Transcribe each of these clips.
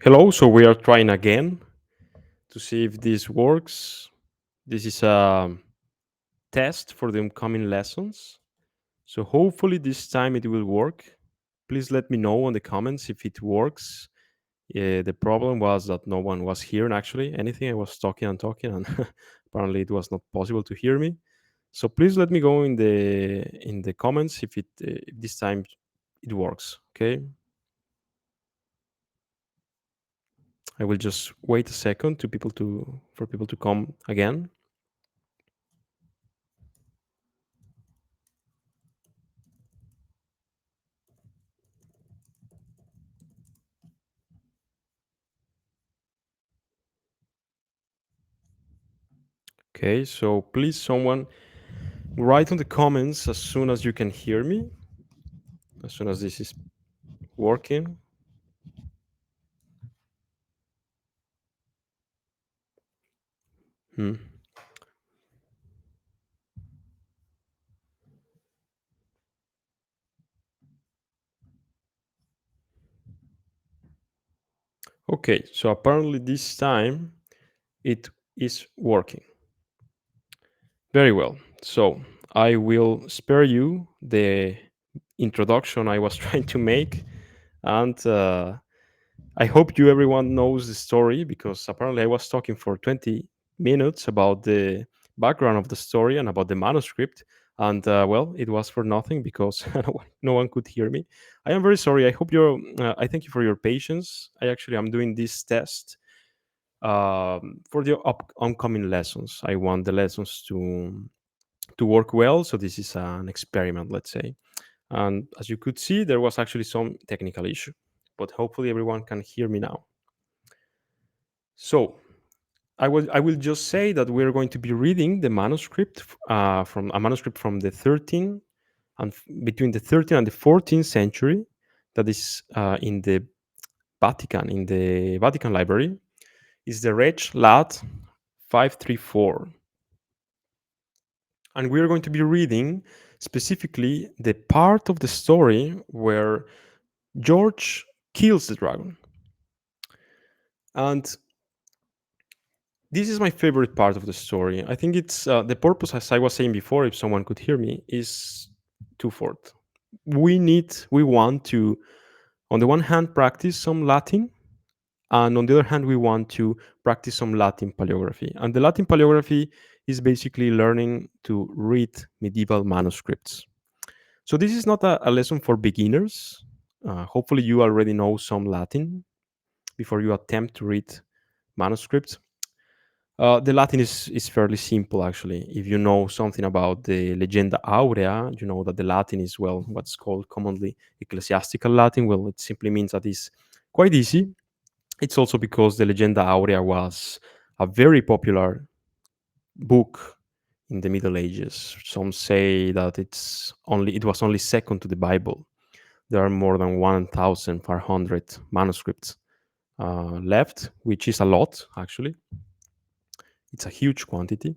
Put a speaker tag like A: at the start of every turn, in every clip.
A: Hello, so we are trying again to see if this works. This is a test for the upcoming lessons. So hopefully this time it will work. Please let me know in the comments if it works. The problem was that no one was hearing actually anything. I was talking and talking, and apparently it was not possible to hear me. So please let me go in the comments if this time it works. Okay, I will just wait a second to people to for people to come again. Okay, so please someone write on the comments as soon as you can hear me, as soon as this is working. Hmm. Okay, so apparently this time it is working. Very well. So I will spare you the introduction I was trying to make, and I hope you everyone knows the story because apparently I was talking for 20 minutes about the background of the story and about the manuscript. And well, it was for nothing because no one could hear me. I am very sorry. I hope you're. I thank you for your patience. I actually am doing this test for the upcoming lessons. I want the lessons to work well. So this is an experiment, let's say. And as you could see, there was actually some technical issue, but hopefully everyone can hear me now. So I will just say that we're going to be reading the manuscript from a manuscript from the 13th and between the 13th and the 14th century that is in the Vatican Library. Is the Reg Lat 534. And we are going to be reading specifically the part of the story where George kills the dragon. And this is my favorite part of the story. I think it's the purpose, as I was saying before, if someone could hear me, is twofold. We want to, on the one hand, practice some Latin, and on the other hand, we want to practice some Latin paleography. And the Latin paleography is basically learning to read medieval manuscripts. So this is not a lesson for beginners. Hopefully, you already know some Latin before you attempt to read manuscripts. The Latin is fairly simple, actually. If you know something about the Legenda Aurea, you know that the Latin is, well, what's called commonly ecclesiastical Latin. Well, it simply means that it's quite easy. It's also because the Legenda Aurea was a very popular book in the Middle Ages. Some say that it was only second to the Bible. There are more than 1,500 manuscripts left, which is a lot, actually. It's a huge quantity.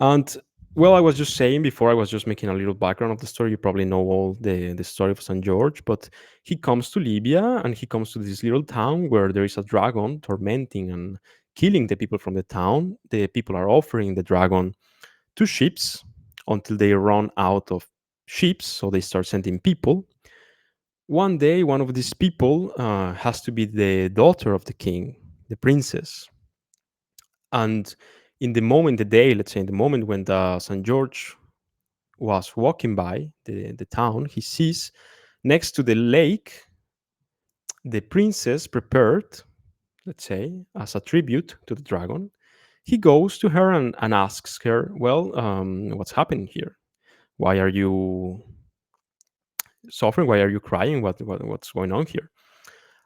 A: And well, I was just saying before, I was just making a little background of the story. You probably know all the story of St. George, but he comes to Libya and he comes to this little town where there is a dragon tormenting and killing the people from the town. The people are offering the dragon to ships until they run out of ships, so they start sending people. One day, one of these people has to be the daughter of the king, the princess. And in the moment, the day, let's say, in the moment when the St. George was walking by the town, he sees next to the lake the princess prepared, let's say, as a tribute to the dragon. He goes to her and asks her, well, what's happening here? Why are you suffering? Why are you crying? What's going on here?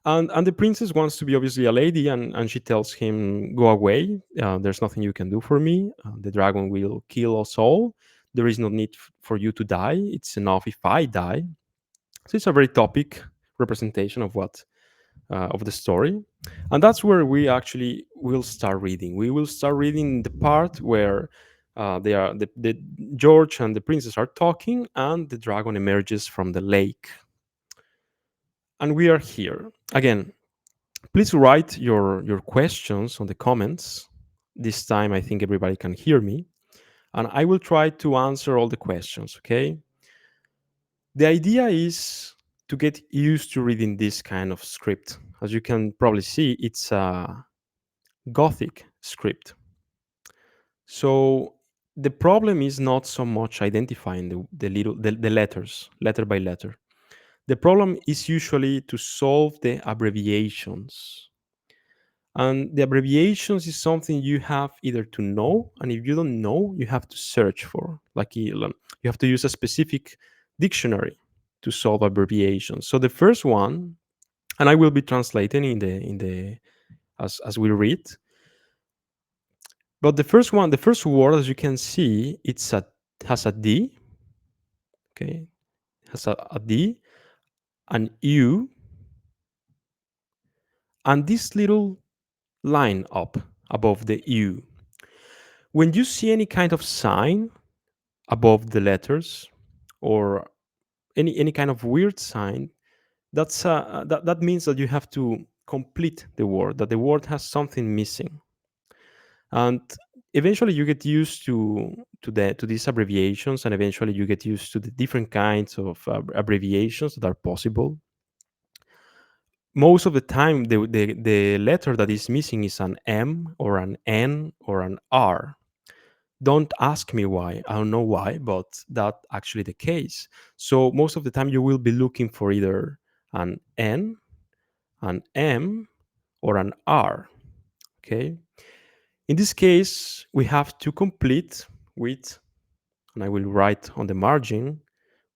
A: And the princess wants to be obviously a lady, and she tells him, "Go away. There's nothing you can do for me. The dragon will kill us all. There is no need for you to die. It's enough if I die." So it's a very topic representation of what of the story, and that's where we actually will start reading. We will start reading the part where they are the George and the princess are talking, and the dragon emerges from the lake, and we are here again. Please write your questions on the comments. This time I think everybody can hear me, and I will try to answer all the questions, okay? The idea is to get used to reading this kind of script. As you can probably see, it's a Gothic script. So the problem is not so much identifying the letters, letter by letter. The problem is usually to solve the abbreviations. And the abbreviations is something you have either to know, and if you don't know, you have to search for. Like you have to use a specific dictionary to solve abbreviations. So the first one, and I will be translating in the as we read. But the first one, the first word, as you can see, has a D, okay, has a D, an U, and this little line up above the U. When you see any kind of sign above the letters or any kind of weird sign, that means that you have to complete the word, that the word has something missing, and eventually you get used to these abbreviations, and eventually you get used to the different kinds of abbreviations that are possible. Most of the time, the letter that is missing is an M or an N or an R. Don't ask me why. I don't know why, but that's actually the case. So most of the time, you will be looking for either an N, an M, or an R. Okay. In this case, we have to complete with, and I will write on the margin,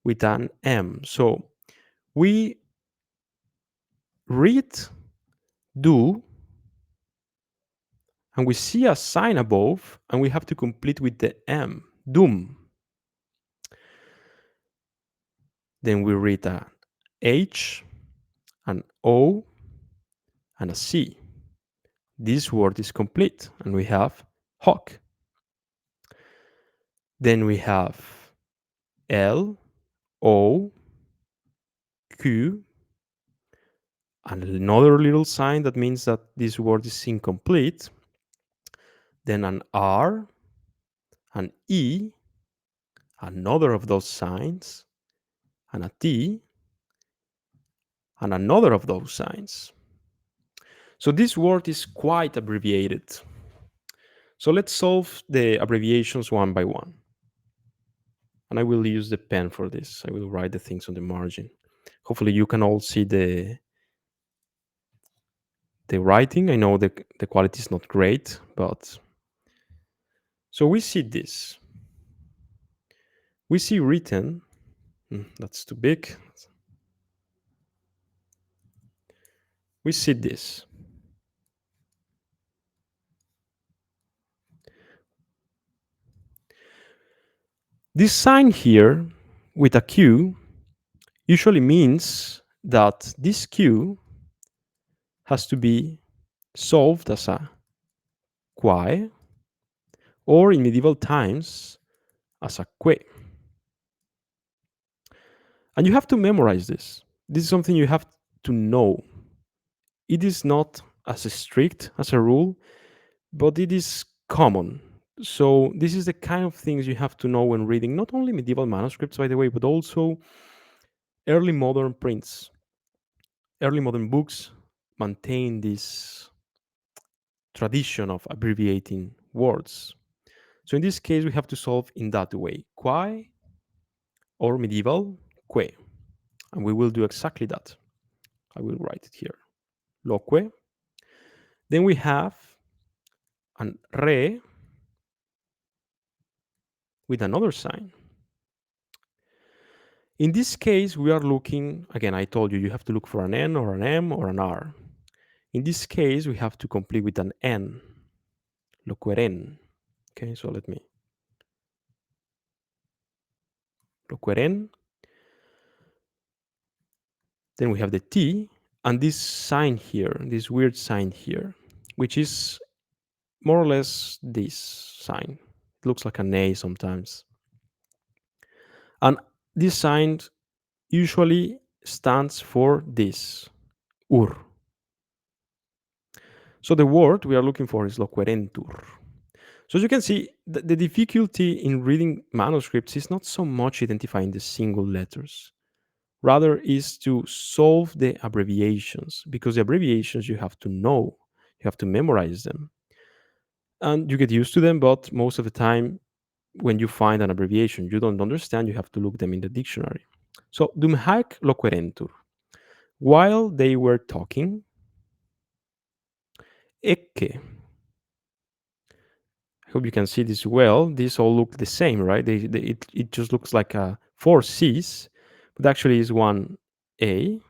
A: with an M. So we read do, and we see a sign above, and we have to complete with the M, doom. Then we read a H, an O, and a C. This word is complete, and we have hawk. Then we have L, O, Q, and another little sign that means that this word is incomplete. Then an R, an E, another of those signs, and a T, and another of those signs. So this word is quite abbreviated. So let's solve the abbreviations one by one. And I will use the pen for this. I will write the things on the margin. Hopefully you can all see the writing. I know the quality is not great, but so we see this. We see written. That's too big. We see this. This sign here with a Q usually means that this Q has to be solved as a quae, or in medieval times as a que. And you have to memorize this. This is something you have to know. It is not as strict as a rule, but it is common. So this is the kind of things you have to know when reading not only medieval manuscripts, by the way, but also early modern prints. Early modern books maintain this tradition of abbreviating words. So in this case, we have to solve in that way, quae or medieval que. And we will do exactly that. I will write it here. Loque. Then we have an re with another sign. In this case, we are looking, again, I told you, you have to look for an N or an M or an R. In this case, we have to complete with an N, loqueren. Okay, so let me, loqueren. Then we have the T, and this sign here, this weird sign here, which is more or less this sign. It looks like an A sometimes. And this sign usually stands for this, ur. So the word we are looking for is loquerentur. So as you can see, the difficulty in reading manuscripts is not so much identifying the single letters, rather is to solve the abbreviations, because the abbreviations you have to know, you have to memorize them, and you get used to them. But most of the time, when you find an abbreviation you don't understand, you have to look them in the dictionary. So dum haec loquerentur, while they were talking, ecce. I hope you can see this well. These all look the same, right? It just looks like four C's, but actually is one A,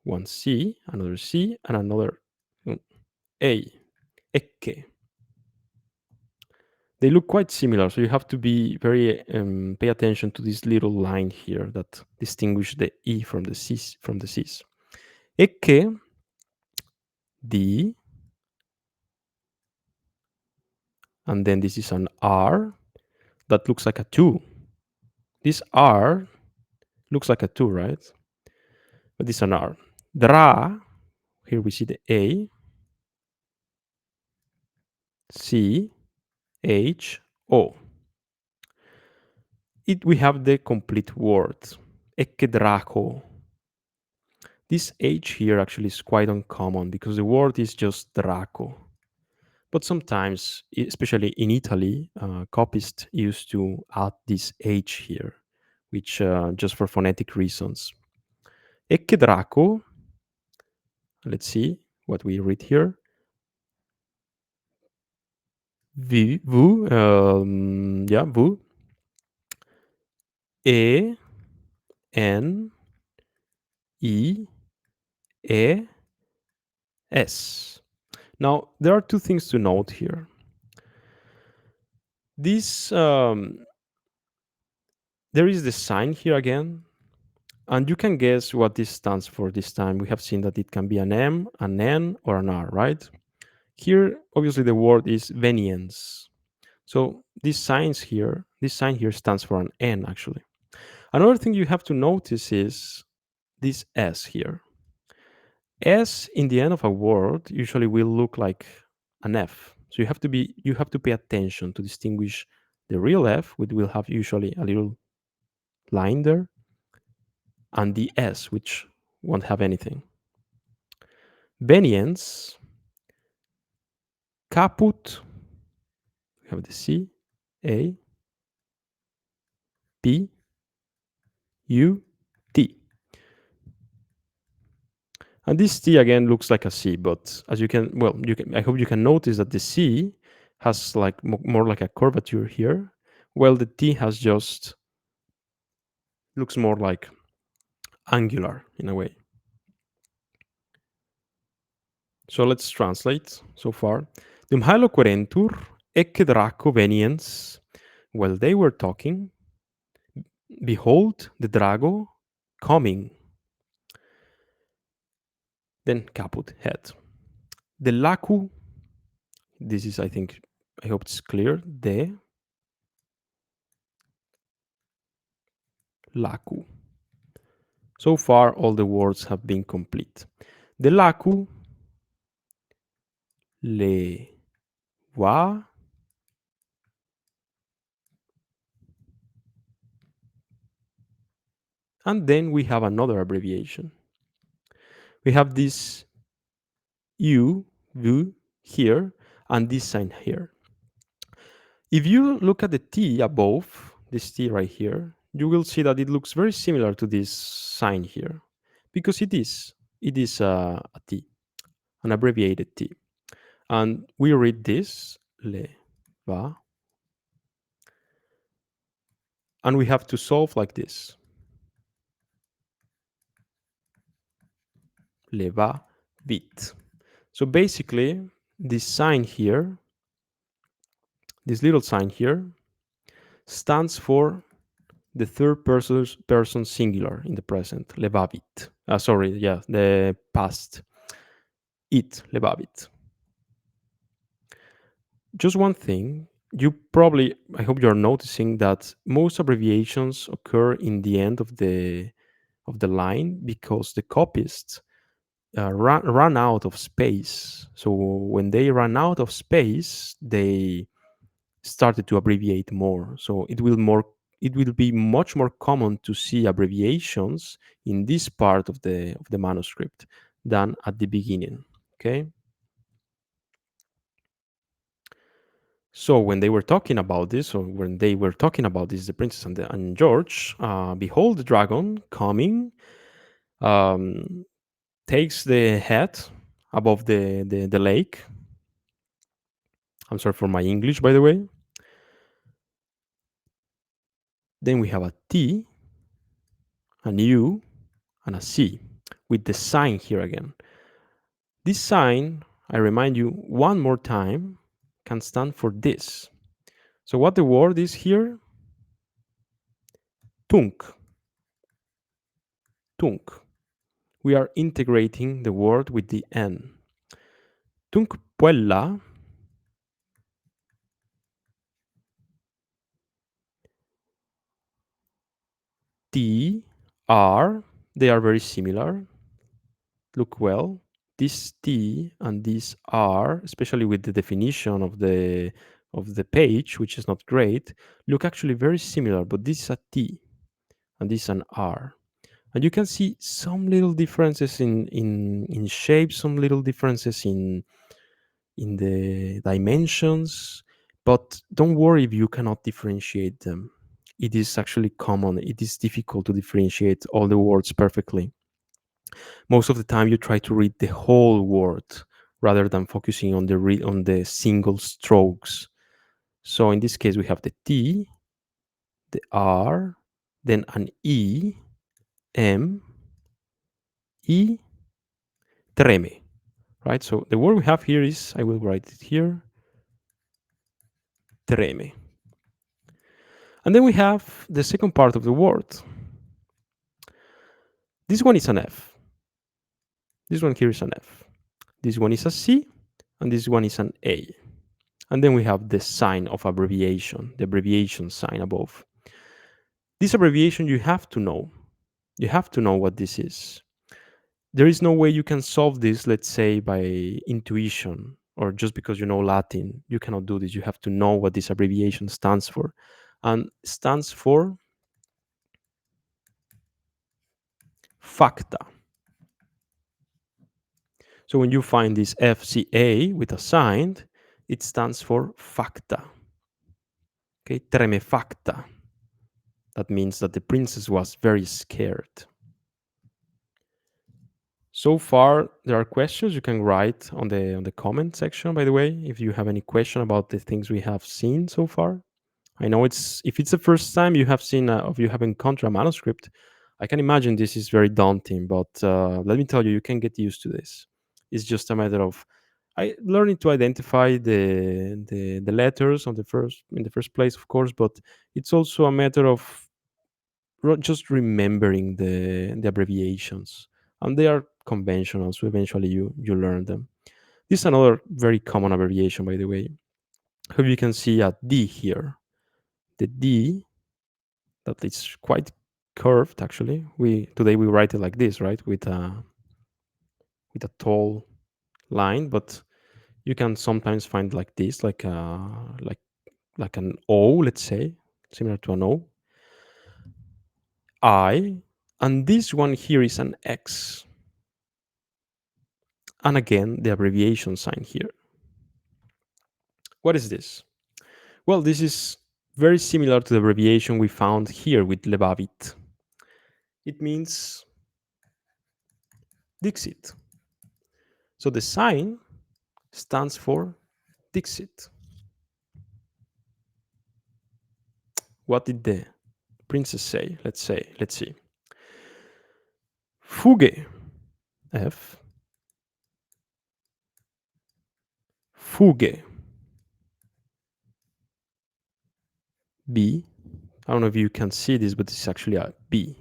A: one C, another C, and another A. Ecce. They look quite similar, so you have to be very pay attention to this little line here that distinguish the E from the C's. Ecce D, and then this is an R that looks like a 2. This R looks like a 2, right? But this is an R. Dra, here we see the A, C, H, O. We have the complete word. Ekedrako. This H here actually is quite uncommon because the word is just Draco. But sometimes, especially in Italy, copyists used to add this H here, which just for phonetic reasons. Ekedraco, let's see what we read here. Vous, yeah, vous. E, N, I, E, S. Now, there are two things to note here. This, there is the sign here again, and you can guess what this stands for this time. We have seen that it can be an M, an N, or an R, right? Here, obviously, the word is venience. So this sign here stands for an N, actually. Another thing you have to notice is this S here. S in the end of a word usually will look like an F. So you have to pay attention to distinguish the real F, which will have usually a little line there, and the S, which won't have anything. Venience, caput, we have the C, A, P, U, T. And this T again looks like a C, but as you can, I hope you can notice that the C has like more like a curvature here, while the T has just looks more like angular in a way. So let's translate so far. Dum halo querentur, ecce draco veniens. While they were talking, behold the drago coming. Then caput head. The lacu, this is, I hope it's clear. The lacu. So far, all the words have been complete. The lacu, le va, and then we have another abbreviation. We have this U, V here, and this sign here. If you look at the T above, this T right here, you will see that it looks very similar to this sign here, because it is a T, an abbreviated T. And we read this, le, va, and we have to solve like this. Le va vite. So basically, this sign here, this little sign here, stands for the third person singular in the present, levavit. The past. It, levavit. Just one thing, I hope you're noticing that most abbreviations occur in the end of the line because the copyist run out of space. So when they ran out of space, they started to abbreviate more. So it will be much more common to see abbreviations in this part of the manuscript than at the beginning. Okay. So when they were talking about this, or when they were talking about this, the princess and George, behold the dragon coming, um, takes the head above the lake. I'm sorry for my English, by the way. Then we have a T, an U, and a C with the sign here again. This sign, I remind you one more time, can stand for this. So what the word is here? Tunk. Tunk. We are integrating the word with the N. Tunk puella. T, R, they are very similar. Look well. This T and this R, especially with the definition of the page, which is not great, look actually very similar, but this is a T and this is an R. And you can see some little differences in shape, some little differences in the dimensions, but don't worry if you cannot differentiate them. It is actually common. It is difficult to differentiate all the words perfectly. Most of the time you try to read the whole word rather than focusing on the single strokes. So in this case we have the T, the R, then an E, M, E, treme, right? So the word we have here is, I will write it here, treme. And then we have the second part of the word. This one is an F. This one here is an F. This one is a C, and this one is an A. And then we have the sign of abbreviation, the abbreviation sign above. This abbreviation you have to know. You have to know what this is. There is no way you can solve this, let's say, by intuition or just because you know Latin. You cannot do this. You have to know what this abbreviation stands for. And stands for facta. So when you find this FCA with a sign, it stands for facta. Okay, tremefacta. That means that the princess was very scared. So far, there are questions you can write on the comment section. By the way, if you have any question about the things we have seen so far, I know if it's the first time you have seen of you have encountered a manuscript, I can imagine this is very daunting. But let me tell you, you can get used to this. It's just a matter of learning to identify the letters on the first in the first place, of course. But it's also a matter of just remembering the abbreviations, and they are conventional, so eventually you learn them. This is another very common abbreviation, by the way. Hope you can see a D here. The D that is quite curved. Actually, we today we write it like this, right, with a tall line, but you can sometimes find like this, like an O, let's say, similar to an O. I, and this one here is an X. And again, the abbreviation sign here. What is this? Well, this is very similar to the abbreviation we found here with Levavit. It means Dixit. So the sign stands for Dixit. What did the princess say? Let's see. Fuge. F. Fuge. B. I don't know if you can see this, but it's actually a B.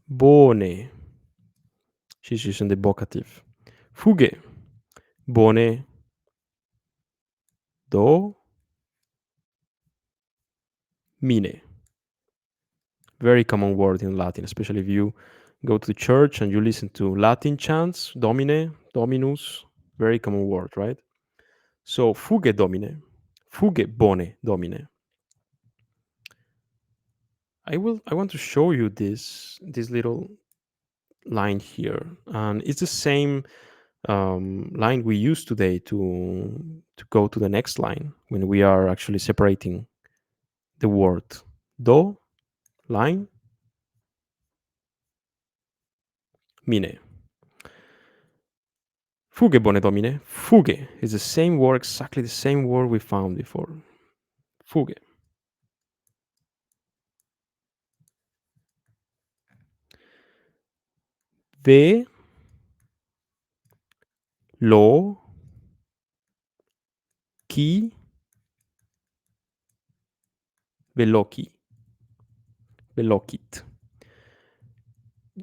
A: Bone. She's using the vocative. Fuge. Bone. Do. Mine. Very common word in Latin, especially if you go to the church and you listen to Latin chants, Domine, Dominus, very common word, right? So fuge Domine, fuge bone Domine. I want to show you this little line here, and it's the same line we use today to go to the next line when we are actually separating the word. Do, line, mine. Fuge bone Domine. Fuge is the same word, exactly the same word we found before. Fuge. Ve, lo, ki, veloki, velokit.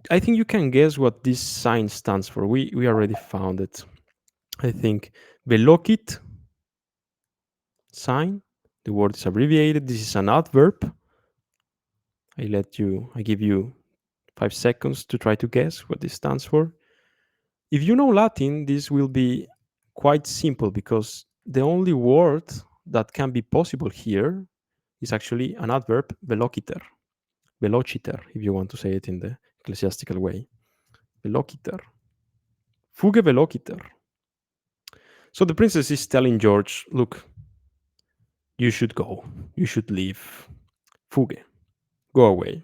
A: I think you can guess what this sign stands for. We already found it. I think velokit sign. The word is abbreviated. This is an adverb. I give you 5 seconds to try to guess what this stands for. If you know Latin, this will be quite simple because the only word that can be possible here is actually an adverb, velociter. Velociter, if you want to say it in the ecclesiastical way. Velociter. Fuge velociter. So the princess is telling George, look, you should go. You should leave. Fuge. Go away.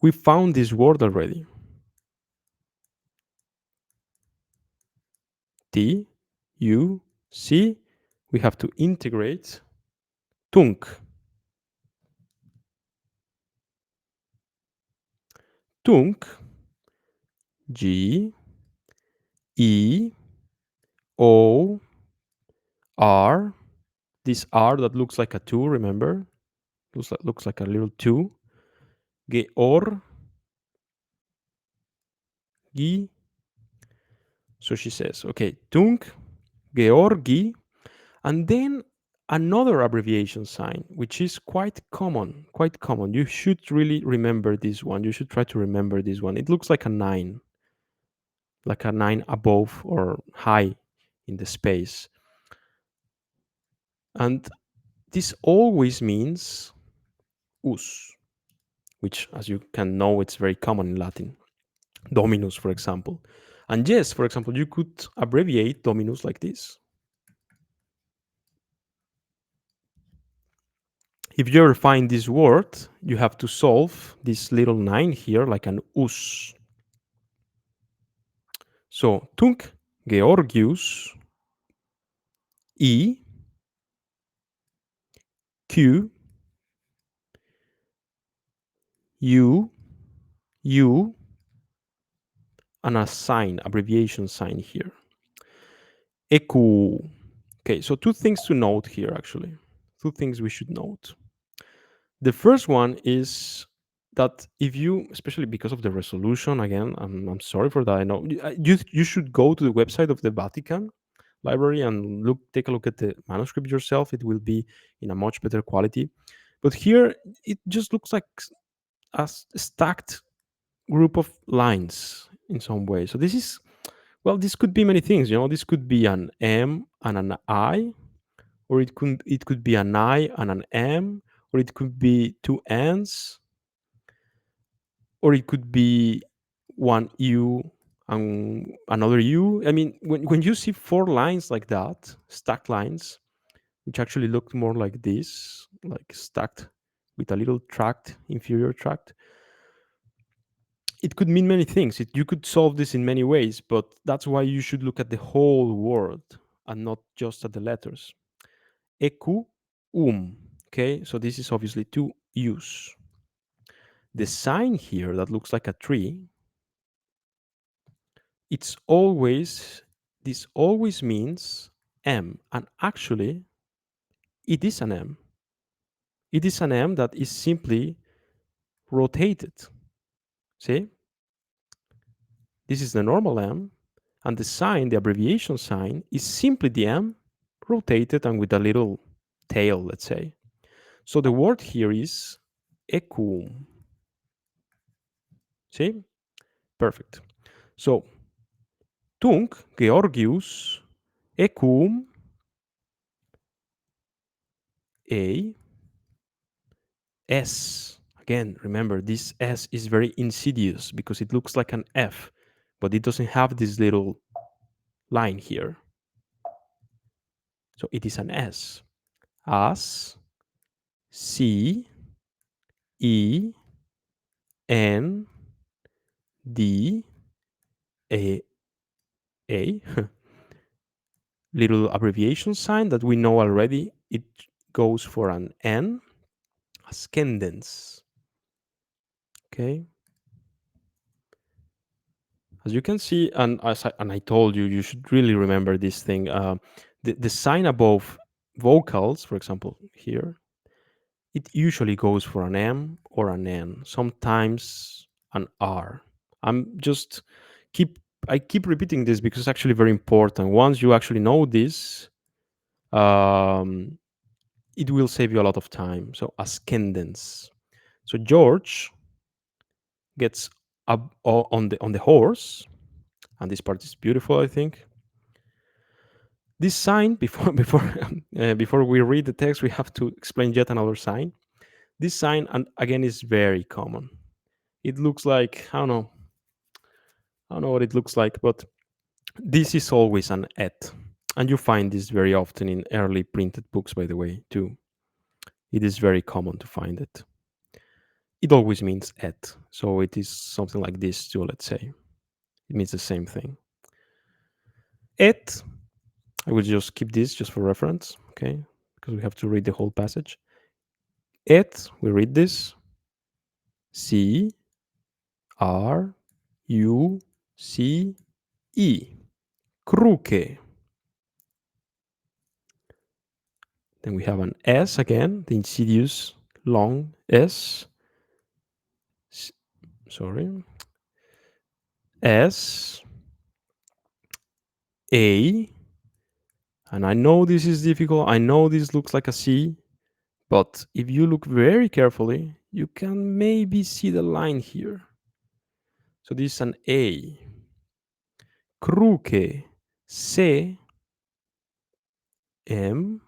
A: We found this word already. T, U, C. We have to integrate tunk. Tunk. G, E, O, R. This R that looks like a 2, remember? Looks like a little 2. Georgi. So she says, okay, Tunk, Georgi, and then another abbreviation sign, which is quite common, quite common. You should really remember this one. You should try to remember this one. It looks like a 9 above or high in the space. And this always means us, which, as you can know, it's very common in Latin. Dominus, for example. And yes, for example, you could abbreviate Dominus like this. If you ever find this word, you have to solve this little 9 here like an us. So, Tunc Georgius E Q U U and a sign, abbreviation sign here. Eku. Okay, so two things to note here actually. Two things we should note. The first one is that if you, especially because of the resolution, again, I'm sorry for that. I know you should go to the website of the Vatican library and take a look at the manuscript yourself. It will be in a much better quality. But here it just looks like a stacked group of lines in some way. So this is, well, this could be many things. This could be an M and an I, or it could be an I and an M, or it could be two N's, or it could be one U and another U. I mean, when you see 4 lines like that, stacked lines, which actually look more like this, like stacked with a little tract, inferior tract, it could mean many things. You could solve this in many ways, but that's why you should look at the whole word and not just at the letters. Eku, okay, so this is obviously to use. The sign here that looks like a tree, this always means M, and actually it is an M. It is an M that is simply rotated. See? This is the normal M, and the sign, the abbreviation sign, is simply the M rotated and with a little tail, let's say. So the word here is equum. See? Perfect. So, tunc Georgius ecum a S. Again, remember this S is very insidious because it looks like an F, but it doesn't have this little line here. So it is an S. As C E N D A A. Little abbreviation sign that we know already. It goes for an N, ascendens. Okay. As you can see, and I told you, you should really remember this thing. The sign above vocals, for example, here, it usually goes for an M or an N, sometimes an R. I'm just keep I keep repeating this because it's actually very important. Once you actually know this, um, it will save you a lot of time. So ascendens. So George gets up on the horse, and this part is beautiful, I think. This sign before before we read the text, we have to explain yet another sign. This sign, and again, is very common. It looks like I don't know what it looks like, but this is always an et, and you find this very often in early printed books, by the way, too. It is very common to find it. It always means et, so it is something like this too. Let's say it means the same thing. Et. I will just keep this just for reference, okay? Because we have to read the whole passage. Et. We read this. C R U C E. Cruce. Then we have an S again, the insidious long S. Sorry. S A. And I know this is difficult. I know this looks like a C, but if you look very carefully, you can maybe see the line here. So this is an A. Cruce. C M.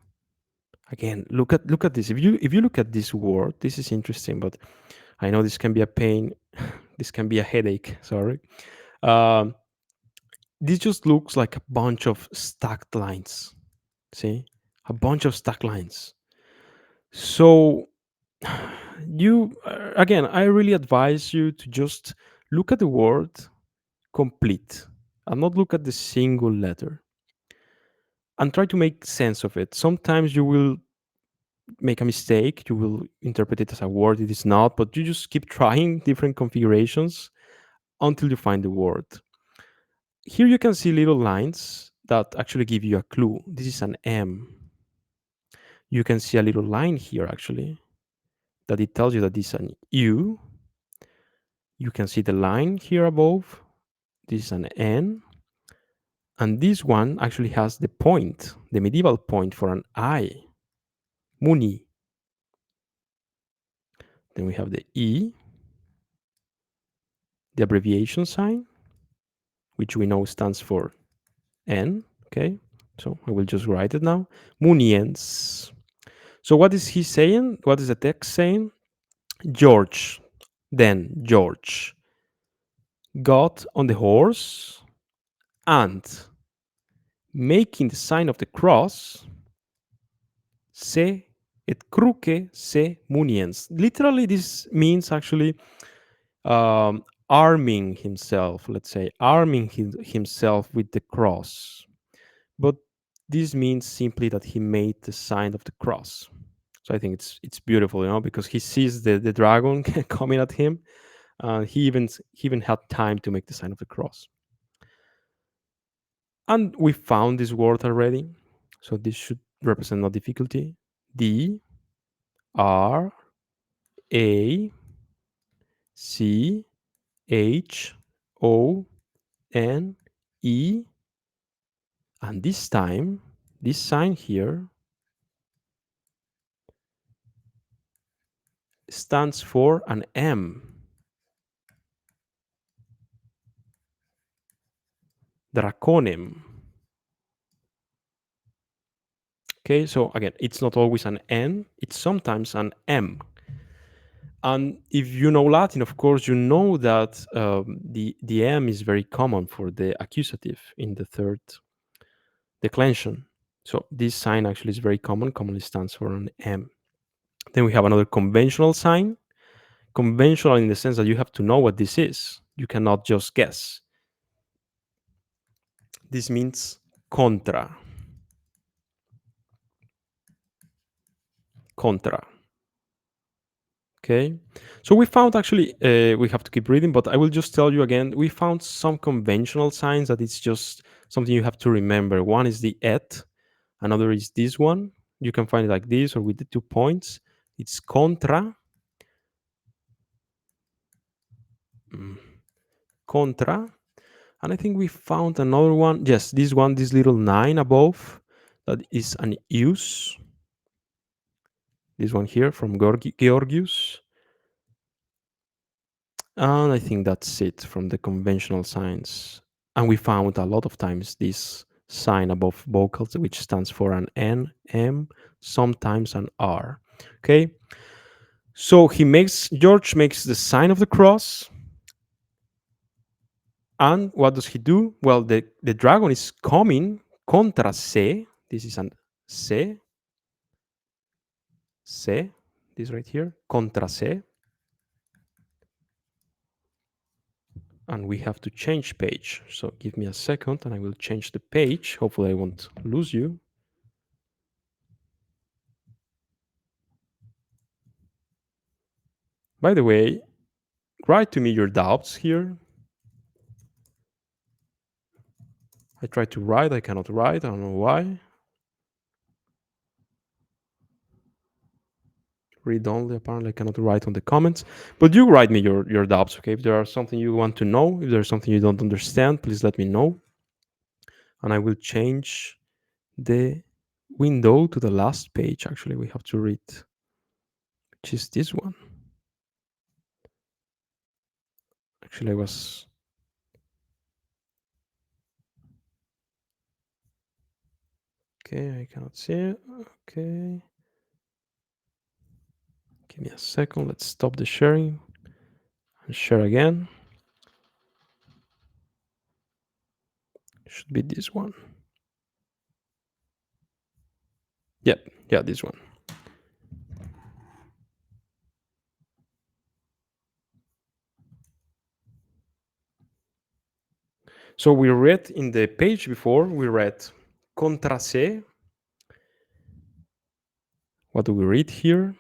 A: Again, look at this. If you look at this word, this is interesting, but I know this can be a pain. This can be a headache. Sorry. Um, this just looks like a bunch of stacked lines. See, a bunch of stacked lines. So you again, I really advise you to just look at the word complete and not look at the single letter and try to make sense of it. Sometimes you will make a mistake, you will interpret it as a word it is not, but you just keep trying different configurations until you find the word. Here you can see little lines that actually give you a clue. This is an M. You can see a little line here actually that it tells you that this is an U. You can see the line here above. This is an N. And this one actually has the point, the medieval point for an I. Muni. Then we have the E, the abbreviation sign, which we know stands for N. Okay, so I will just write it now. Muniens. So what is he saying? What is the text saying? George, then George, got on the horse and, making the sign of the cross, se et cruce se muniens. Literally, this means actually arming himself, let's say, arming himself with the cross. But this means simply that he made the sign of the cross. So I think it's beautiful, because he sees the dragon coming at him. He even had time to make the sign of the cross. And we found this word already. So this should represent no difficulty. D R A C H O N E. And this time, this sign here stands for an M. draconem. Okay, so again, it's not always an N, it's sometimes an M. And if you know Latin, of course, you know that the M is very common for the accusative in the third declension. So this sign actually is very common, commonly stands for an M. Then we have another conventional sign. Conventional in the sense that you have to know what this is. You cannot just guess. This means contra. Contra. Okay. So we found actually, we have to keep reading, but I will just tell you again, we found some conventional signs that it's just something you have to remember. One is the et, another is this one. You can find it like this or with the 2 points. It's contra. Contra. And I think we found another one. Yes, this one, this little 9 above, that is an use. This one here from Georgius. And I think that's it from the conventional signs. And we found a lot of times this sign above vocals, which stands for an N, M, sometimes an R. Okay. So George makes the sign of the cross. And what does he do? Well, the dragon is coming contra se. This is an se. Se. This right here. Contra se. And we have to change page. So give me a second and I will change the page. Hopefully I won't lose you. By the way, write to me your doubts here. I try to write, I cannot write, I don't know why. Read only, apparently I cannot write on the comments. But you write me your doubts, okay? If there are something you want to know, if there's something you don't understand, please let me know. And I will change the window to the last page. Actually, we have to read, which is this one. Actually, I was... Okay, I cannot see it. Okay. Give me a second. Let's stop the sharing and share again. Should be this one. Yep, yeah, this one. So we read in the page before, we read contra se. What do we read here?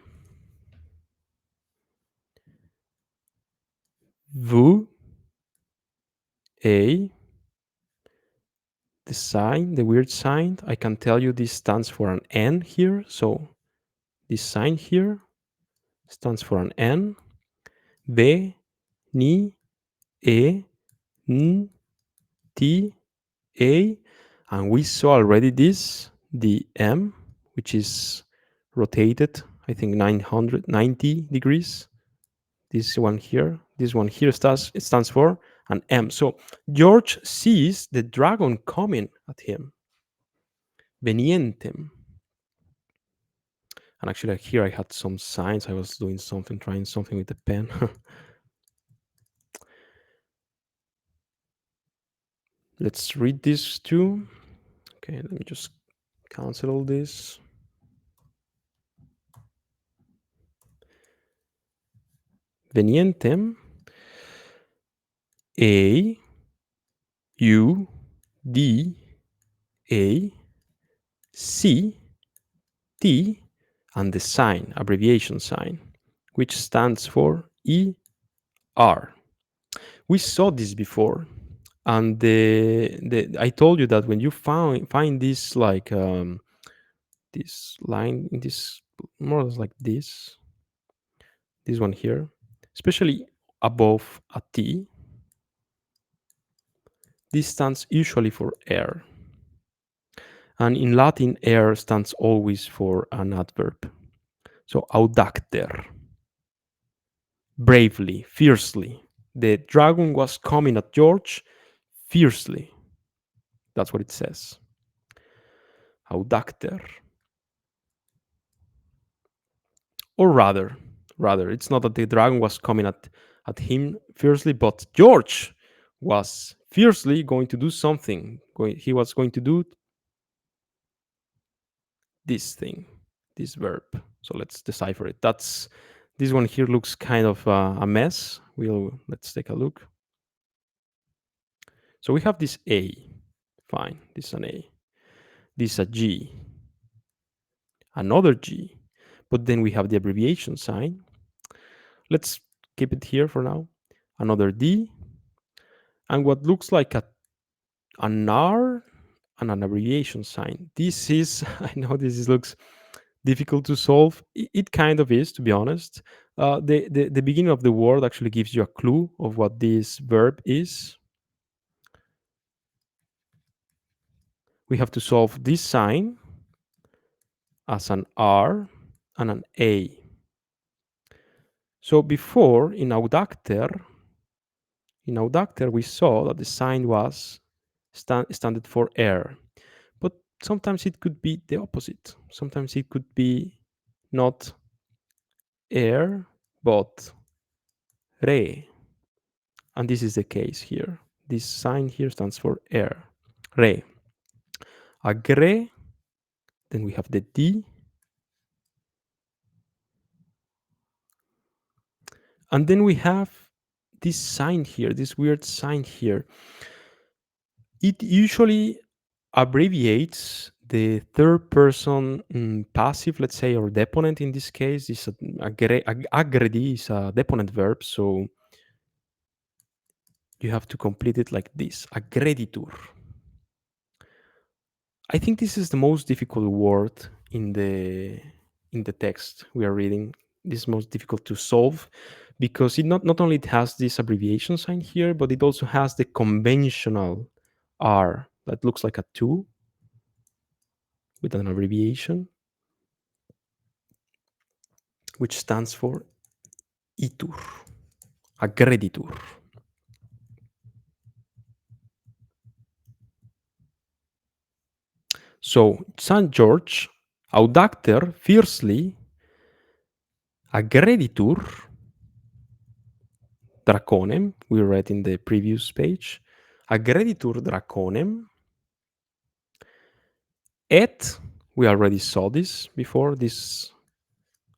A: Vous, a, the sign, the weird sign. I can tell you this stands for an N here. So this sign here stands for an N. B, ni, e, n, t, a. And we saw already this, the M, which is rotated, I think 990 degrees. This one here stands for an M. So George sees the dragon coming at him. Venientem. And actually here I had some signs. I was doing something, trying something with the pen. Let's read this too. Okay, let me just cancel all this. Venientem. A, U, D, A, C, T, and the sign, abbreviation sign, which stands for ER. We saw this before, and I told you that when you find this like this line in this more or less like this one here, especially above a T, this stands usually for air. And in Latin, air stands always for an adverb. So audacter, bravely, fiercely. The dragon was coming at George fiercely. That's what it says. Audacter. Or rather, it's not that the dragon was coming at him fiercely, but George was fiercely going to do something. He was going to do this thing, this verb. So let's decipher it. That's this one here looks kind of a mess. Let's take a look. So we have this A. Fine, this is an A. This is a G. Another G. But then we have the abbreviation sign. Let's keep it here for now. Another D. And what looks like an R and an abbreviation sign. This is, I know looks difficult to solve. It kind of is, to be honest. The beginning of the word actually gives you a clue of what this verb is. We have to solve this sign as an R and an A. So before in Audacter we saw that the sign was standard for air. But sometimes it could be the opposite. Sometimes it could be not air, but re. And this is the case here. This sign here stands for air. Re. Agre. Then we have the D. And then we have this sign here, this weird sign here. It usually abbreviates the third person passive, let's say, or deponent in this case. This agredi is a deponent verb, so you have to complete it like this. Agreditur. I think this is the most difficult word in the text we are reading. This is most difficult to solve because it not only it has this abbreviation sign here, but it also has the conventional R that looks like a 2 with an abbreviation, which stands for itur, agreditur. So St. George, audacter fiercely, agreditur draconem, we read in the previous page, agreditur draconem, et, we already saw this before, this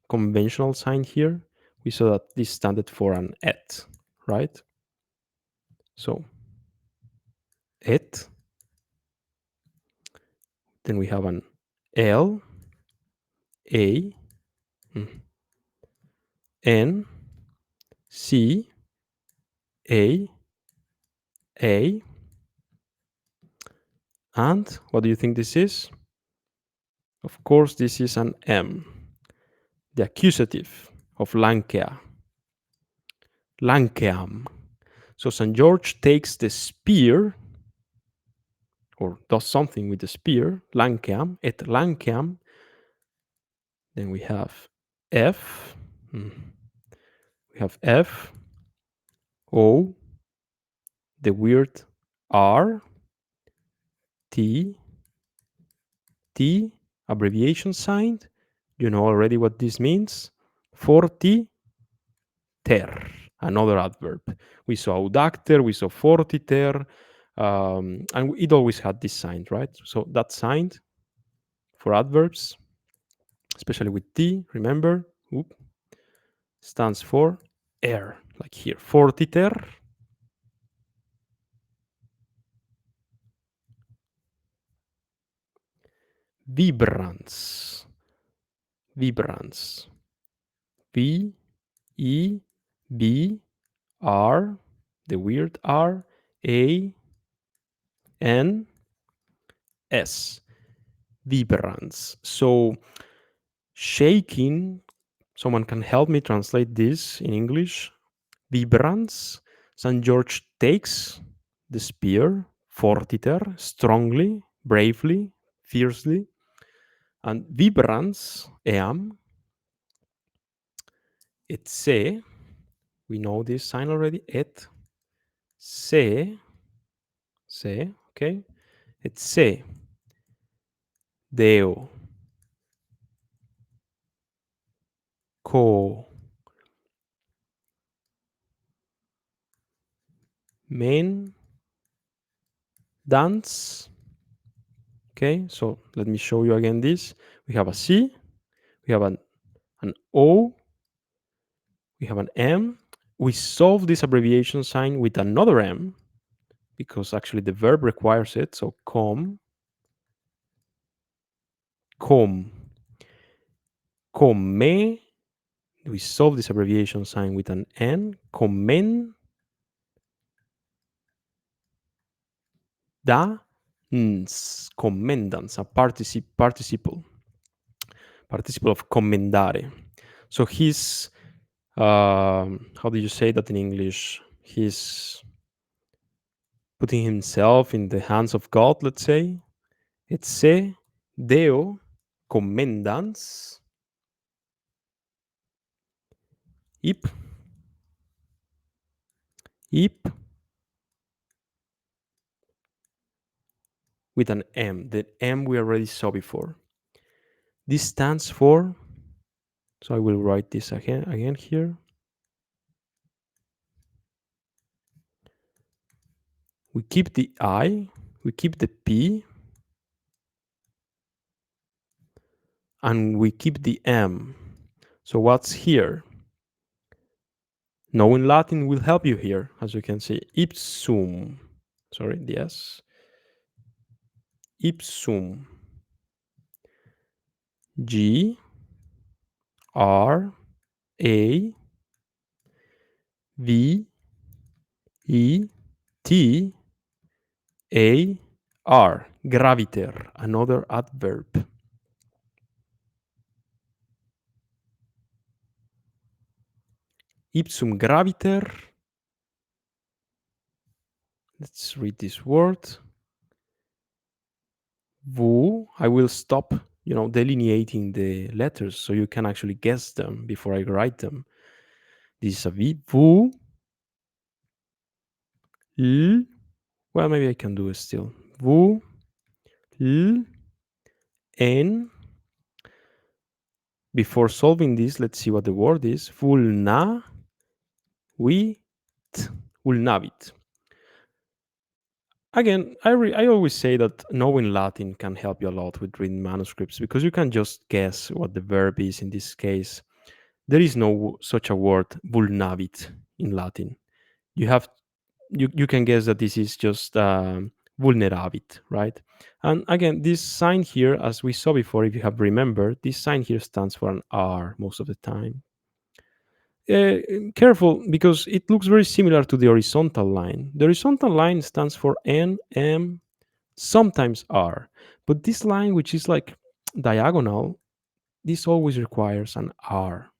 A: conventional sign here. We saw that this standard for an et, right? So, et, then we have an L, A, N, C, A, and what do you think this is? Of course, this is an M, the accusative of lancea, lanceam. So St. George takes the spear, or does something with the spear, lanceam, et lanceam. Then we have F, we have F, O, the weird R, T, T, abbreviation sign. You know already what this means. Fortiter, another adverb. We saw audacter, we saw fortiter, and it always had this sign, right? So that sign for adverbs, especially with T, remember, stands for air, like here. Fortiter, vibrans, vibrans, V, E, B, R, the weird R, A, N, S, vibrans. So shaking, someone can help me translate this in English. Vibrans, St. George takes the spear, fortiter, strongly, bravely, fiercely. And vibrans, eam, et se, we know this sign already, et se, okay, et se deo co men dance. Okay, so let me show you again this. We have a C, we have an O, we have an M. We solve this abbreviation sign with another M because actually the verb requires it. So com, come. We solve this abbreviation sign with an N. Commendans, commendans, a participle of commendare. So he's, how do you say that in English? He's putting himself in the hands of God, let's say. Et se deo commendans ip with an M. The M we already saw before. This stands for, so I will write this again here. We keep the I, we keep the P, and we keep the M. So what's here? Knowing Latin will help you here, as you can see. Ipsum. Sorry, yes. Ipsum. G R A V E T A R. Graviter, another adverb. Ipsum graviter. Let's read this word. Vu. I will stop, delineating the letters so you can actually guess them before I write them. This is a V. Vu. L. Well, maybe I can do it still. Vu. L. N. Before solving this, let's see what the word is. Vulna. We. Vulnavit. Again, I always say that knowing Latin can help you a lot with reading manuscripts because you can just guess what the verb is in this case. There is no such a word, vulnavit, in Latin. You can guess that this is just vulneravit, right? And again, this sign here, as we saw before, if you have remembered, this sign here stands for an R most of the time. Careful, because it looks very similar to the horizontal line. The horizontal line stands for N, M, sometimes R. But this line, which is like diagonal, this always requires an R.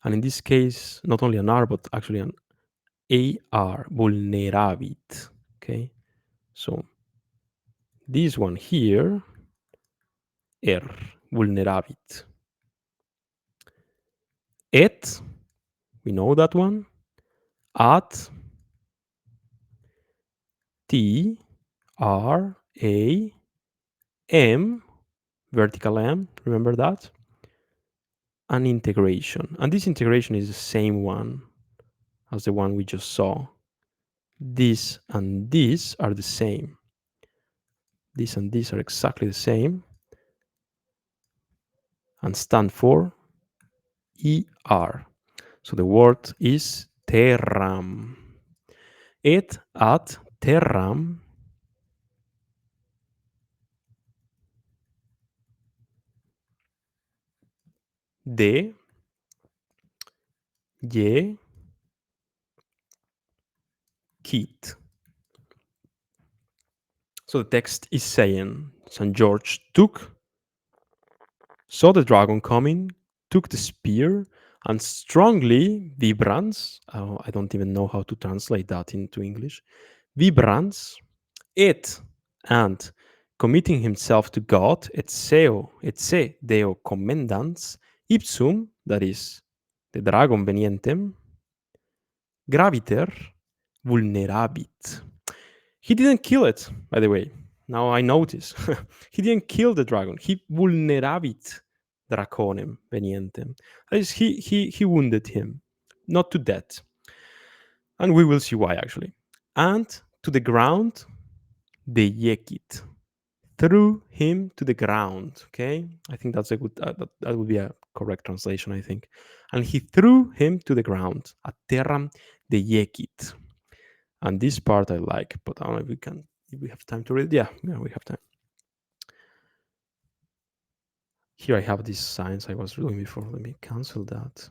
A: And in this case, not only an R, but actually an AR, vulneravit. Okay, so this one here, vulneravit. Et, we know that one. At, T, R, A, M, vertical M, remember that? An integration. And this integration is the same one as the one we just saw. This and this are the same. This and this are exactly the same and stand for ER. So the word is terram. Et ad terram de ye kit. So the text is saying St. George saw the dragon coming, took the spear, and strongly vibrans, I don't even know how to translate that into English, vibrans, it, and committing himself to God, et se deo commendans, ipsum, that is, the dragon venientem, graviter, vulnerabit. He didn't kill it, by the way. Now I notice. He didn't kill the dragon. He vulneravit draconem venientem. That is, he wounded him, not to death. And we will see why, actually. And to the ground, dejecit. Threw him to the ground. Okay, I think that's a good. That would be a correct translation, I think. And he threw him to the ground. A terram dejecit. And this part I like, but I don't know if we can. If we have time to read. Yeah, we have time. Here I have these signs I was doing before. Let me cancel that.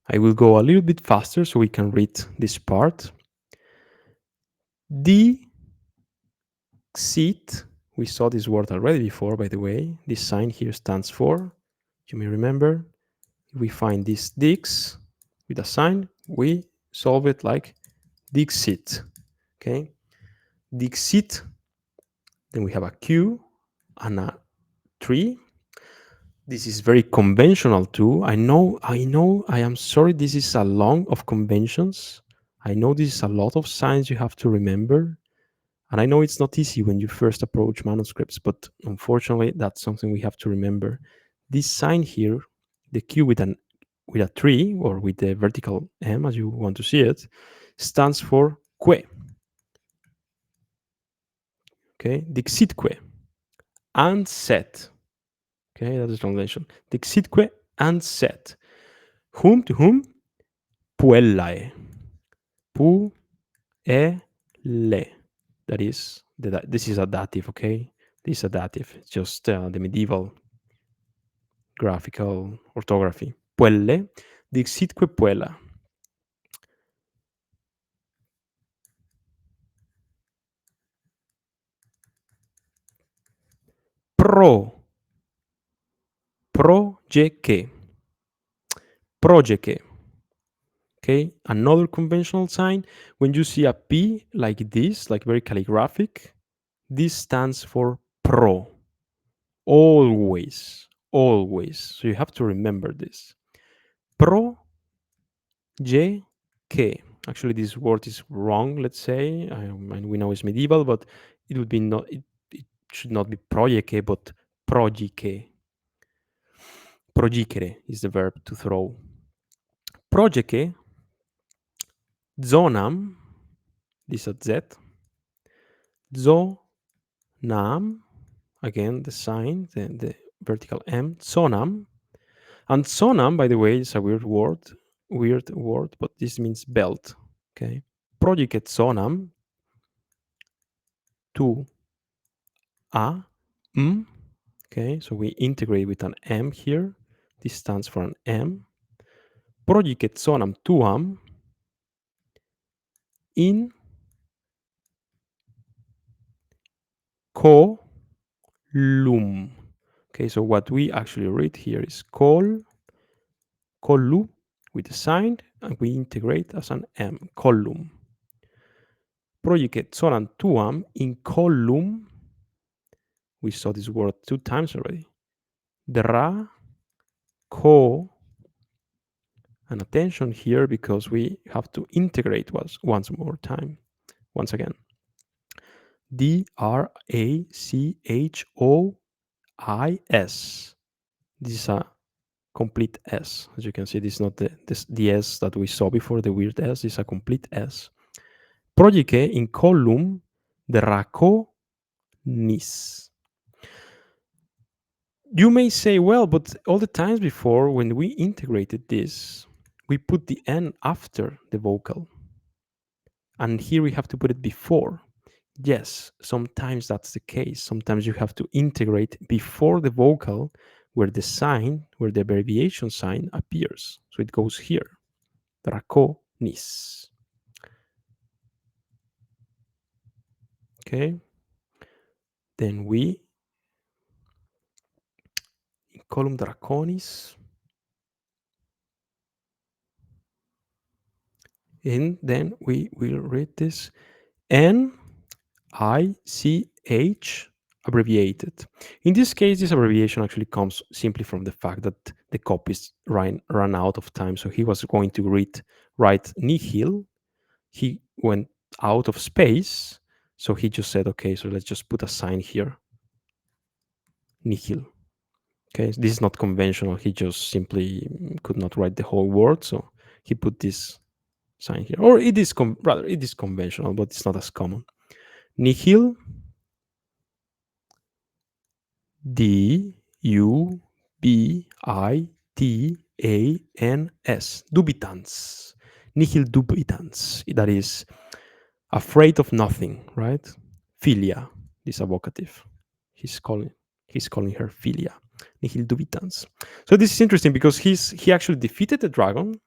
A: I will go a little bit faster so we can read this part. Dixit. We saw this word already before, by the way. This sign here stands for, you may remember, if we find this dix with a sign, we solve it like dixit. Okay? Dixit. Then we have a Q and a 3. This is very conventional too. I know, I am sorry, this is a long of conventions. I know this is a lot of signs you have to remember. And I know it's not easy when you first approach manuscripts, but unfortunately, that's something we have to remember. This sign here, the Q with a 3 or with the vertical M as you want to see it, stands for que. Okay, dixitque and set. Okay, that's the translation. Dixitque and set. Whom to whom? Puellae. Pu e le. That is this is a dative. Okay, this is a dative. It's just the medieval graphical orthography. Puelle, dixitque puella. Pro. Projeke. Projeke. Okay, another conventional sign. When you see a P like this, like very calligraphic, this stands for pro. Always. Always. So you have to remember this. Pro. J. K. Actually, this word is wrong, let's say. And we know it's medieval, but it would be not, it should not be projeke, but progike. Progicere is the verb to throw. Progeke, zonam, this is Z. Zonam, again, the sign, the vertical M, zonam. And zonam, by the way, is a weird word, but this means belt. Okay. Progicet zonam to a m. Okay, so we integrate with an M here. This stands for an M. Progicet zonam tuam in colum. Okay, so what we actually read here is collu with the sign, and we integrate as an M, column. Progicet zonam tuam in column. We saw this word 2 times already. Dra, co, and attention here because we have to integrate once more time. Once again. Drachos. This is a complete S. As you can see, this is not the S that we saw before, the weird S. This is a complete S. Projice in column draconis. You may say, well, but all the times before when we integrated this, we put the N after the vocal. And here we have to put it before. Yes, sometimes that's the case. Sometimes you have to integrate before the vocal where the sign, where the abbreviation sign appears. So it goes here. Draconis. Okay. Then we, in column draconis, and then we will read this NICH abbreviated. In this case, this abbreviation actually comes simply from the fact that the copies ran out of time, so he was going to write nihil. He went out of space, so he just said, okay, so let's just put a sign here, nihil. Okay, this is not conventional. He just simply could not write the whole word, so he put this sign here. Or it is rather it is conventional, but it's not as common. Nihil, D U B I T A N S, dubitans. Nihil dubitans. That is afraid of nothing, right? Philia, this avocative. He's calling he's calling her Philia. Nihil dubitans. So this is interesting because he actually defeated the dragon.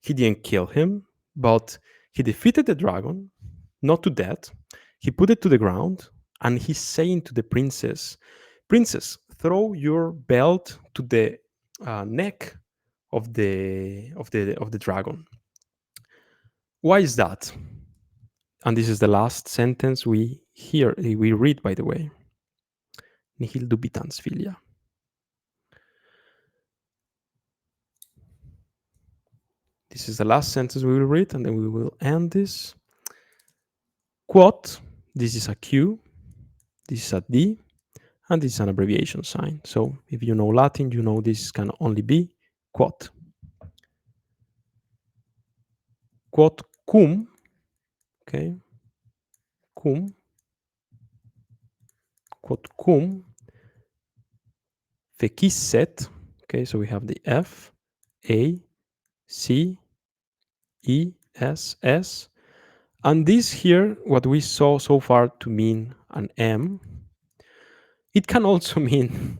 A: He didn't kill him, but he defeated the dragon, not to death. He put it to the ground, and he's saying to the princess, "Princess, throw your belt to the neck of the dragon." Why is that? And this is the last sentence we read, by the way. Nihil dubitans filia. This is the last sentence we will read, and then we will end this. Quote, this is a Q, this is a D, and this is an abbreviation sign. So if you know Latin, you know this can only be quote. Quote cum, okay, cum, quote cum, fecissent, okay, so we have the F, A, C, E, S, S, and this here, what we saw so far to mean an M, it can also mean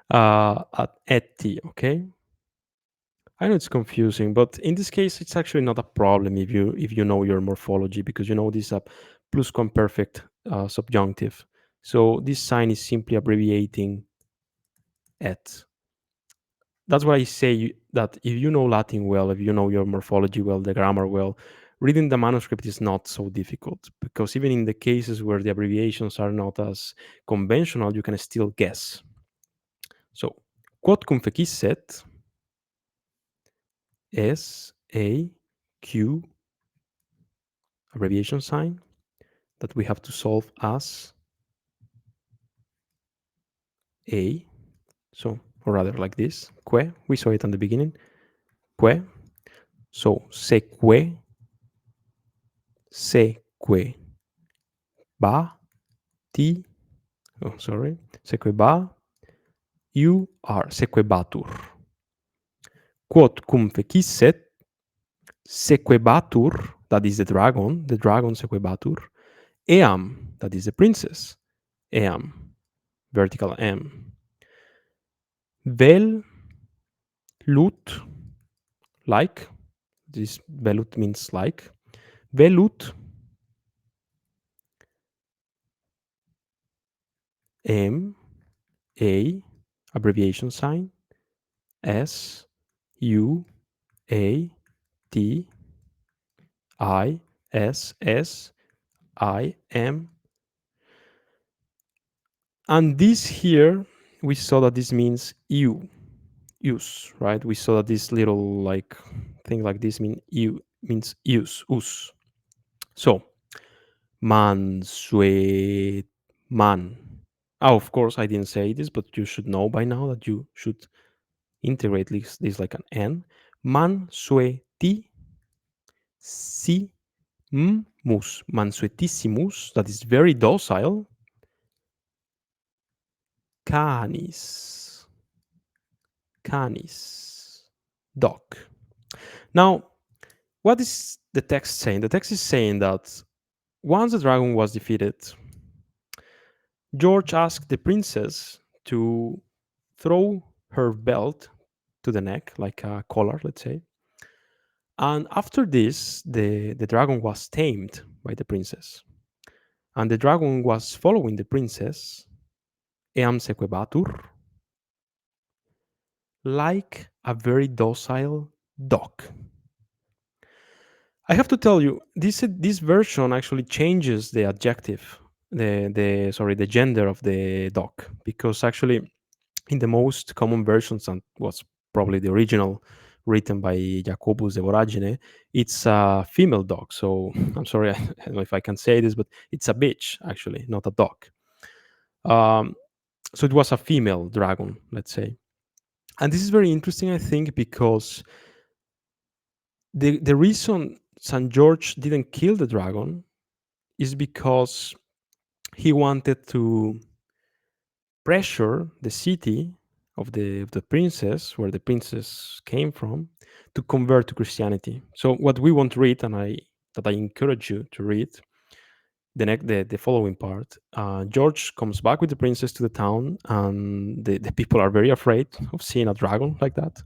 A: an et, okay? I know it's confusing, but in this case, it's actually not a problem if you know your morphology, because you know this is a pluscuamperfect subjunctive. So this sign is simply abbreviating et. That's why I say that if you know Latin well, if you know your morphology well, the grammar well, reading the manuscript is not so difficult, because even in the cases where the abbreviations are not as conventional, you can still guess. So, quod cum fecissent, S A Q abbreviation sign that we have to solve as A. So, or rather like this, que, we saw it in the beginning, que. So, seque, ba, ti, oh, sorry, seque ba, you are, sequebatur. Quod cum fecissent, sequebatur, that is the dragon sequebatur, eam, that is the princess, eam, vertical M. Vel, lut, like, this velut means like, velut, M, A, abbreviation sign, S, U, A, T, I, S, S, I, M. And this here, we saw that this means you, use, right? We saw that this little like thing like this means use, us. So, man, sweat, man. Oh, of course, I didn't say this, but you should know by now that you should integrate this like an N. Mansueti si mus. Mansuetissimus, that is very docile. Canis. Canis. Dog. Now, what is the text saying? The text is saying that once the dragon was defeated, George asked the princess to throw her belt to the neck, like a collar, let's say. And after this, the dragon was tamed by the princess. And the dragon was following the princess, eam sequebatur, like a very docile dog. I have to tell you, this version actually changes the adjective, the gender of the dog, because actually in the most common versions and what's probably the original written by Jacobus de Voragine, it's a female dog. So I'm sorry, I don't know if I can say this, but it's a bitch, actually, not a dog. Um, so it was a female dragon, let's say. And this is very interesting, I think, because the reason St. George didn't kill the dragon is because he wanted to pressure the city of the princess, where the princess came from, to convert to Christianity. So what we want to read, and I encourage you to read the following part. George comes back with the princess to the town, and the people are very afraid of seeing a dragon like that.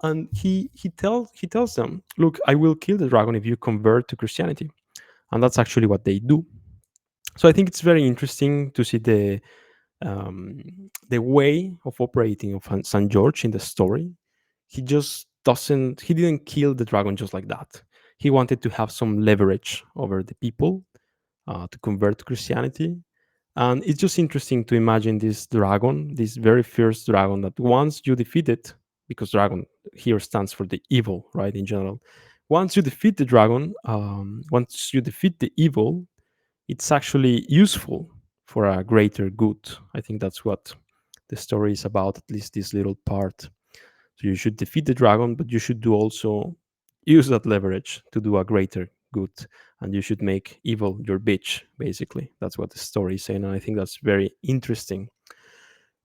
A: And he tells them, "Look, I will kill the dragon if you convert to Christianity," and that's actually what they do. So I think it's very interesting to see the way of operating of St. George in the story. He just doesn't. He didn't kill the dragon just like that. He wanted to have some leverage over the people to convert to Christianity. And it's just interesting to imagine this dragon, this very fierce dragon that once you defeat it, because dragon here stands for the evil, right? In general, once you defeat the dragon, once you defeat the evil, it's actually useful for a greater good. I think that's what the story is about, at least this little part. So you should defeat the dragon, but you should do also use that leverage to do a greater good. And you should make evil your bitch, basically. That's what the story is saying. And I think that's very interesting.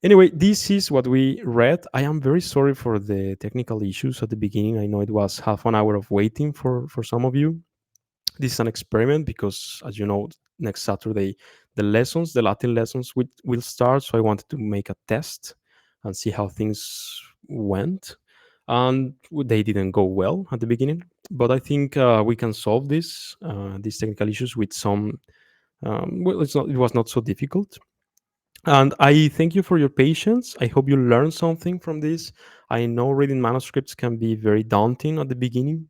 A: Anyway, this is what we read. I am very sorry for the technical issues at the beginning. I know it was half an hour of waiting for some of you. This is an experiment because, as you know, next Saturday the Latin lessons will start. So I wanted to make a test and see how things went, and they didn't go well at the beginning. But I think we can solve these technical issues with some. Well, it was not so difficult, and I thank you for your patience. I hope you learned something from this. I know reading manuscripts can be very daunting at the beginning,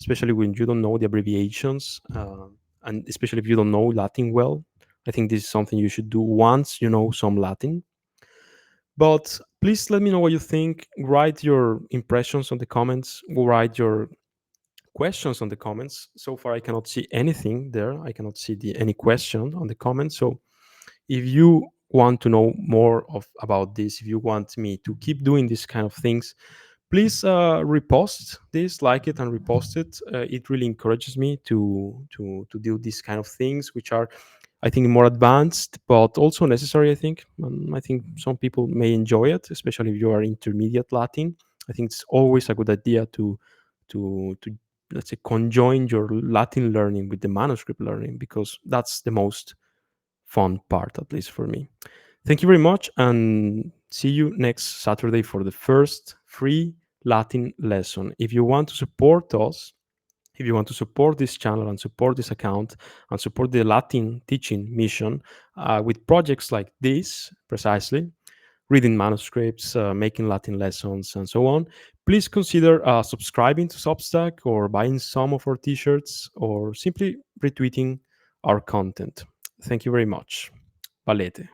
A: especially when you don't know the abbreviations, and especially if you don't know Latin well. I think this is something you should do once you know some Latin. But please let me know what you think. Write your impressions on the comments. Write your questions on the comments. So far, I cannot see anything there. I cannot see any question on the comments. So if you want to know more about this, if you want me to keep doing these kind of things, please repost this, like it, and repost it. It really encourages me to do these kind of things, which are, I think, more advanced but also necessary. I think some people may enjoy it, especially if you are intermediate Latin. I think it's always a good idea to let's say conjoin your Latin learning with the manuscript learning, because that's the most fun part, at least for me. Thank you very much, and see you next Saturday for the first free Latin lesson. If you want to support us, if you want to support this channel and support this account and support the Latin teaching mission with projects like this, precisely, reading manuscripts, making Latin lessons, and so on, please consider subscribing to Substack or buying some of our t shirts or simply retweeting our content. Thank you very much. Valete.